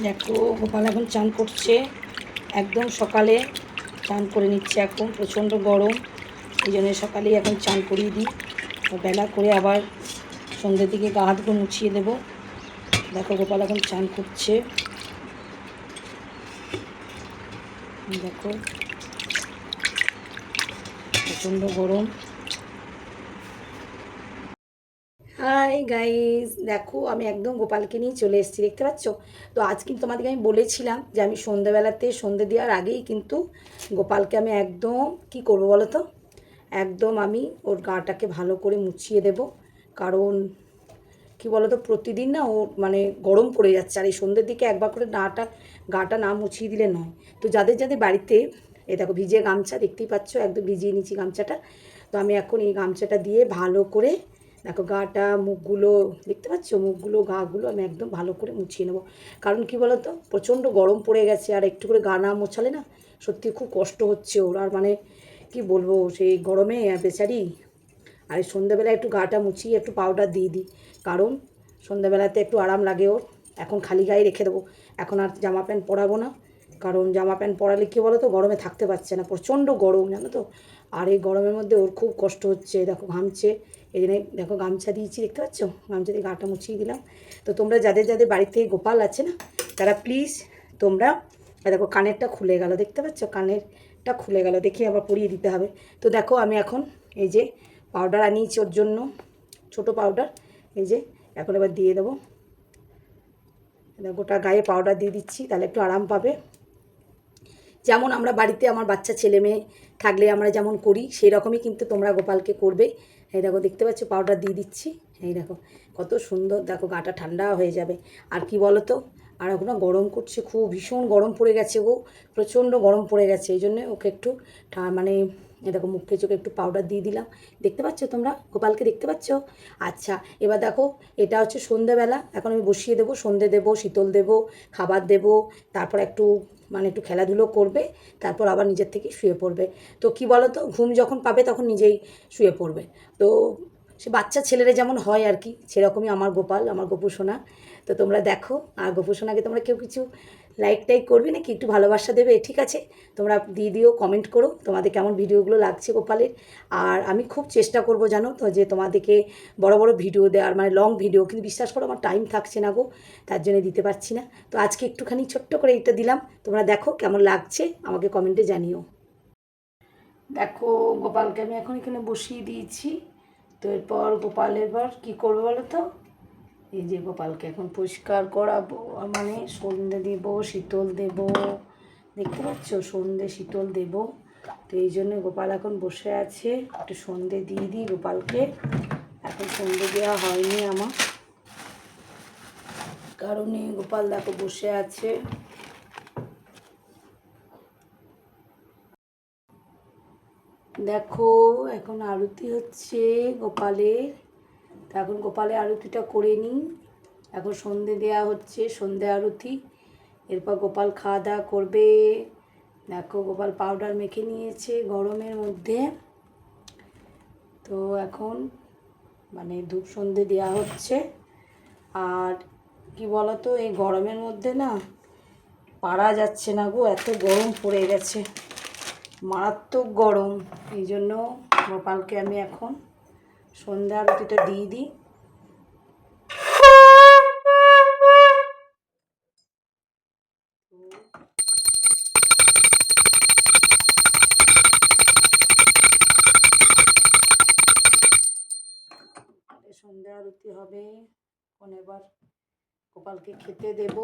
দেখো গোপাল এখন চান করছে, একদম সকালে চান করে নিচ্ছে। এখন প্রচণ্ড গরম, এই জন্য সকালেই এখন চান করিয়ে দিই। বেলা করে আবার সন্ধ্যের দিকে গা হাতগুলো মুছিয়ে দেবো। দেখো গোপাল এখন চান করছে। দেখো প্রচণ্ড গরম। হাই গাইস, দেখো আমি একদম গোপালকে নিয়ে চলে এসেছি, দেখতে পাচ্ছ তো। আজ কিন্তু তোমাদেরকে আমি বলেছিলাম যে আমি সন্ধ্যেবেলাতে সন্ধ্যে দেওয়ার আগেই কিন্তু গোপালকে আমি একদম কি করব বলো তো, একদম আমি ওর গাটাকে ভালো করে মুছিয়ে দেব। কারণ কি বলো তো, প্রতিদিন না ও মানে গরম পড়ে যাচ্ছে, আর এই সন্ধ্যের দিকে একবার করে গাটা না মুছিয়ে দিলে নয়। তো যাদের যাদের বাড়িতে এ দেখো ভিজে গামছা দেখতেই পাচ্ছ, একদম ভিজিয়ে নিচ্ছি গামছাটা। তো আমি এখন এই গামছাটা দিয়ে ভালো করে দেখো গাটা মুখগুলো দেখতে পাচ্ছ, মুখগুলো গাগুলো আমি একদম ভালো করে মুছিয়ে নেবো। কারণ কি বলো তো, প্রচণ্ড গরম পড়ে গেছে, আর একটু করে গা না মোছালে না সত্যি খুব কষ্ট হচ্ছে ওর। আর মানে কি বলবো, সেই গরমে বেচারি। আর এই সন্ধ্যাবেলা একটু গাটা মুছিয়ে একটু পাউডার দিয়ে দিই, কারণ সন্ধ্যাবেলাতে একটু আরাম লাগে ওর। এখন খালি গায়ে রেখে দেবো, এখন আর জামা প্যান্ট পরাবো না। কারণ জামা প্যান্ট পরালে কী বলো তো, গরমে থাকতে পারছে না, প্রচণ্ড গরম জানো তো। আর এই গরমের মধ্যে ওর খুব কষ্ট হচ্ছে, দেখো ঘামছে। এই জন্য দেখো গামছা দিয়েছি, দেখতে পাচ্ছ, গামছা দিয়ে গাটা মুছিয়ে দিলাম। তো তোমরা যাদের যাদের বাড়িতে গোপাল আছে না, তারা প্লিজ তোমরা দেখো কানেরটা খুলে গেল, দেখতে পাচ্ছ কানেরটা খুলে গেল, দেখে আবার পরিয়ে দিতে হবে। তো দেখো আমি এখন এই যে পাউডার আনিয়েছি ওর জন্য, ছোটো পাউডার, এই যে এখন এবার দিয়ে দেবো। গোটা গায়ে পাউডার দিয়ে দিচ্ছি, তাহলে একটু আরাম পাবে। যেমন আমরা বাড়িতে আমার বাচ্চা ছেলে মেয়ে থাকলে আমরা যেমন করি, সেই রকমই কিন্তু তোমরা গোপালকে করবে। এই দেখো দেখতে পাচ্ছ পাউডার দিয়ে দিচ্ছি, এই দেখো কত সুন্দর, দেখো গাটা ঠান্ডা হয়ে যাবে। আর কি বলো তো, আর এখন গরম করছে খুব, ভীষণ গরম পড়ে গেছে গো, প্রচণ্ড গরম পড়ে গেছে। এই জন্যে ওকে একটু মানে দেখো মুখে চোখে একটু পাউডার দিয়ে দিলাম, দেখতে পাচ্ছ তোমরা গোপালকে, দেখতে পাচ্ছ। আচ্ছা এবার দেখো, এটা হচ্ছে সন্ধ্যেবেলা, এখন আমি বসিয়ে দেবো, সন্ধ্যে দেবো, শীতল দেবো, খাবার দেবো, তারপর একটু মানে একটু খেলাধুলো করবে, তারপর আবার নিজের থেকে শুয়ে পড়বে। তো কি বলো তো, ঘুম যখন পাবে তখন নিজেই শুয়ে পড়বে। তো সে বাচ্চা ছেলেরা যেমন হয় আর কি, সেরকমই আমার গোপাল, আমার গোপু সোনা। তো তোমরা দেখো, আর গোপু সোনাকে তোমরা কেউ কিছু লাইক টাইক করবে নাকি, একটু ভালোবাসা দেবে, ঠিক আছে? তোমরা দিয়ে দিও, কমেন্ট করো তোমাদের কেমন ভিডিওগুলো লাগছে গোপালের। আর আমি খুব চেষ্টা করব জানো তো, যে তোমাদেরকে বড় বড় ভিডিও দেওয়ার, মানে লং ভিডিও, কিন্তু বিশ্বাস করো আমার টাইম থাকছে না গো, তার জন্য দিতে পারছি না। তো আজকে একটুখানি ছোট্ট করে এটা দিলাম, তোমরা দেখো কেমন লাগছে আমাকে কমেন্টে জানিও। দেখো গোপালকে আমি এখন এখানে বসিয়ে দিয়েছি। তো এরপর গোপালের পর কী করবো বলো তো, এই যে গোপালকে এখন পরিষ্কার করাবো, মানে সন্ধে দেব, শীতল দেব, দেখতে পাচ্ছ সন্ধে শীতল দেব। তো এই জন্য গোপাল এখন বসে আছে, একটু সন্ধে দিয়ে দিই গোপালকে। এখন সন্ধে দেওয়া হয়নি আমার, কারণে গোপাল দেখো বসে আছে। দেখো এখন আরতি হচ্ছে গোপালের, তো এখন গোপালের আরতিটা করে নিই। এখন সন্ধে দেওয়া হচ্ছে, সন্ধে আরতি। এরপর গোপাল খাওয়া দাওয়া করবে। দেখো গোপাল পাউডার মেখে নিয়েছে গরমের মধ্যে। তো এখন মানে ধূপ সন্ধে দেওয়া হচ্ছে। আর কি বলতো, এই গরমের মধ্যে না পারা যাচ্ছে না গো, এত গরম পড়ে গেছে, মারাত্মক গরম। এই জন্য গোপালকে আমি এখন সন্ধ্যা আরতিটা দিয়ে দিই। সন্ধ্যা আরতি হবে, এখন এবার গোপালকে খেতে দেব।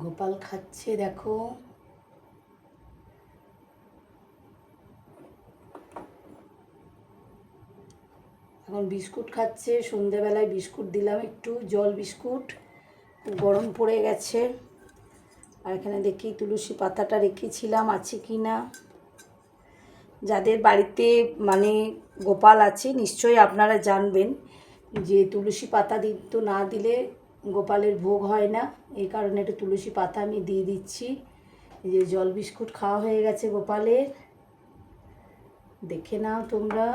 গোপাল খাচ্ছে দেখো। এখন বিস্কুট খাচ্ছে, সন্ধেবেলায় বিস্কুট দিলাম, একটু জল বিস্কুট, খুব গরম পড়ে গেছে। আর এখানে দেখি তুলসী পাতাটা রেখেছিলাম, আছে কি না। যাদের বাড়িতে মানে গোপাল আছে নিশ্চয়ই আপনারা জানবেন যে তুলসী পাতা তো না দিলে গোপালের ভোগ হয় না। এই কারণে একটু তুলসী পাতা আমি দিয়ে দিচ্ছি, এই যে জল বিস্কুট খাওয়া হয়ে গেছে গোপালের, দেখে নাও তোমরা।